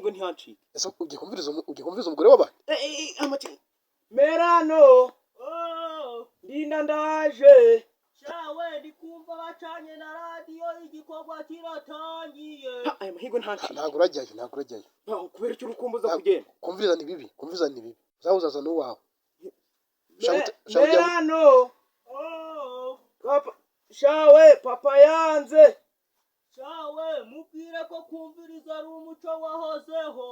amahirwe ntiyancike. ese ugikumviriza umugore w'abandi Amati Merano ndinda ndaje shawe ndikumva bacanye na radio igikorwa kiratangiye. aya mahirwe ntancike. ntabwo urajyayo kubera icyo urukumbuza kugenda. kumviriza ni bibi uzahuzaza n'uwawe Merano papa shawe papa yanze. Shawe mubwire ko kumviriza ari umuco wahozeho.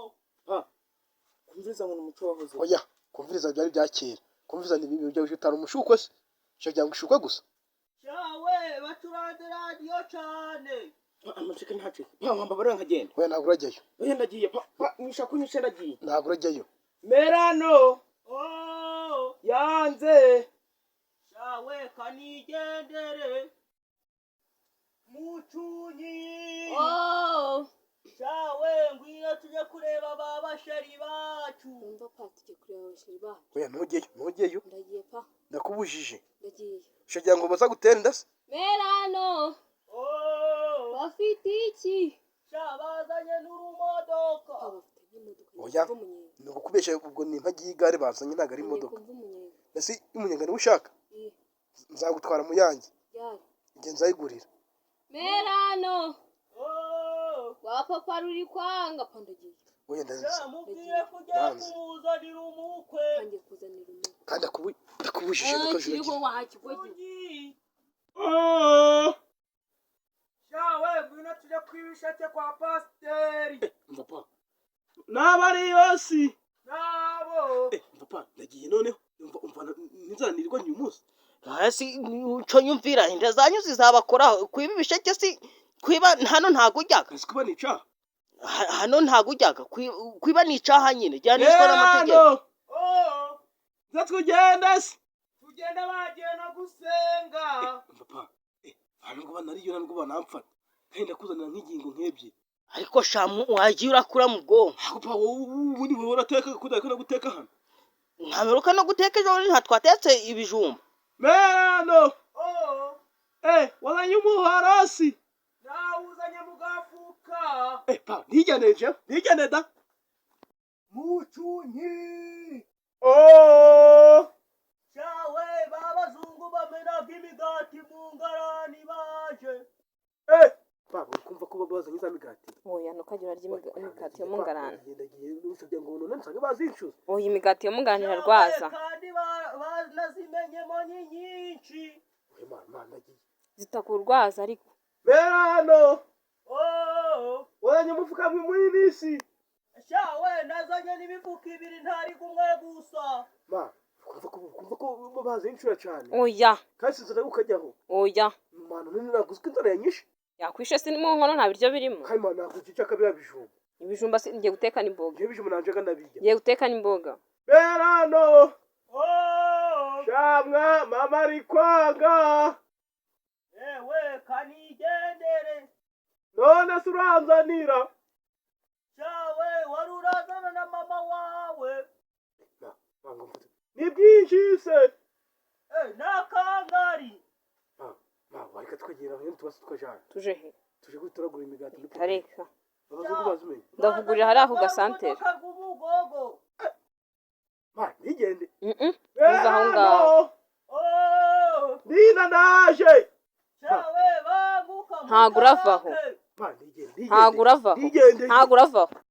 Kumviriza ngo umuco wahozeho. oya kumviriza byari bya kera kumviriza ni bibi ujya utara umushukwe se cyo gushukwa gusa Shawe bacuranze radio cyane. Amacike ntacike. Wambabara nkagenda. oya ntabwo urajyayo Oya ndagiye nisha kunyisha ndagiye. ntabwo urajyayo Merano yanze. Shawe kanigendere. Mucunyi. Shawe ngwino tuje kureba babasheri bacu. Umva pa tujye kureba abasheri bacu. oya ntujyeyo Ndagiye pa. ndakubujije Ndagiye. shagira ngo baza gutera inda se Merano. Bafite iki? Shabazanye n'urumodoka. Abafite n'imodoka. oya ni ukubeshya ubwo ni impagi y'igare bazanye ntabwo ari imodoka ese y'umunyenga niwe ushaka nzagutwara mu yanjye igihe nzayigurira Merano. Wa papa ruri kwanga pa ndagiye. oya Mubwire kujya kumuzanira umukwe. Kangiye kuzanira umukwe. kandi ndakubujije ndakajura Kiriho wakigoye. Shawe ngwino tuje kwibishake kwa pasiteri. Papa naba ari yose nabo. Papa ndagiye noneho umva nizanirwa nyuyu munsi. Hasi uco nyumvira inda zanyu zizabakoraho kwiba ibisheke si kwiba hano ntago ujyaga. Ese kuba nica Hano ntago ujyaga kwiba nicaha nyine jyanishwa n'amategeko. Zatugenda se tugenda bagiye no gusenga. Papa hano ngo banariyo nubwo banamfata kandi ndakuzanira nk'ingingo nk'ebyiri. Ariko shamu wagiye urakura mu bwonko. Papa ubundi wewe urateka kudakana guteka hano. Ntameruka no guteka ejo nta twatetse ibijumba. Merano wazanye umuharasi. Nawuzanye mugafuka. Pa ntigene da. Mucunyi. Shawe babazungu bamenaga imigati mu ngarani baje. Papa kumva ko babazanye za migati. Oya nukagira imigati yo mu ngarani. Ndagiye n'usabye ngo none nsange bazicuza. Oya imigati yo mu ngarani rwaza. Kandi banazimenyemo nyinshi. Mana ndagiye. Zitakurwaza ariko. Merano wazanye umufuka muri nisi. Shawe nazanye n'imifuka ibiri ntari kumwe gusa. Kumva ko bazincura cyane. Oya. Kasi zara ukajyaho. Oya. Mana none naguzwe inzara yanyishe. Yakwishe si mu nkono nta biryo birimo. Kandi mana nakucica kabira bijumba. Ibijumba si ngiye guteka n'imboga. Ibijumba nanje kanabijya. Ngiye guteka n'imboga. Merano shamwa mama ari kwanga. Ewe kanigendere. None suranzanira. Shawe wari urazana na mama wawe. Ni byinshi se. Nakangari. Wareka twegera aho tubase twajana. Tuje he? Tuje gutoragura imigati muri Kareka. Bazumye. Ndakugurira hari aho gasantere. Nigende. Uza aho ngaho. Nina naje. Shawe banguka. Ntago uravaho. Nigende. Ntago uravaho. Ntago uravaho.